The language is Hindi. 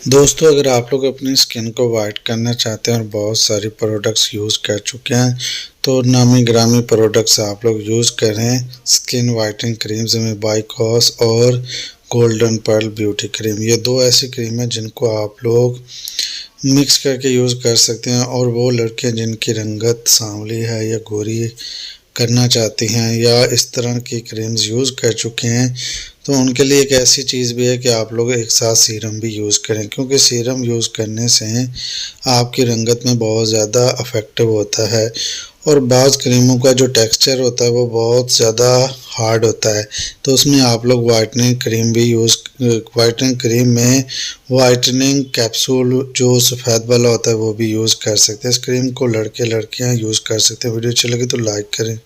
दोस्तों, अगर आप लोग अपनी स्किन को वाइट करना चाहते हैं और बहुत सारी प्रोडक्ट्स यूज़ कर चुके हैं तो नामी गिरामी प्रोडक्ट्स आप लोग यूज़ करें। स्किन वाइटनिंग क्रीम्स में बाइकॉस और गोल्डन पर्ल ब्यूटी क्रीम, ये दो ऐसी क्रीम है जिनको आप लोग मिक्स करके यूज़ कर सकते हैं। और वो लड़कियां जिनकी रंगत सांवली है या गोरी करना चाहती हैं या इस तरह की क्रीम्स यूज़ कर चुके हैं तो उनके लिए एक ऐसी चीज़ भी है कि आप लोग एक साथ सीरम भी यूज़ करें, क्योंकि सीरम यूज़ करने से आपकी रंगत में बहुत ज़्यादा इफ़ेक्टिव होता है। और बाज़ क्रीमों का जो टेक्सचर होता है वो बहुत ज़्यादा हार्ड होता है, तो उसमें आप लोग वाइटनिंग क्रीम भी वाइटनिंग क्रीम में वाइटनिंग कैप्सूल जो सफ़ेद वाला होता है वो भी यूज़ कर सकते हैं। इस क्रीम को लड़के लड़कियां यूज़ कर सकते हैं। वीडियो अच्छी लगी तो लाइक करें।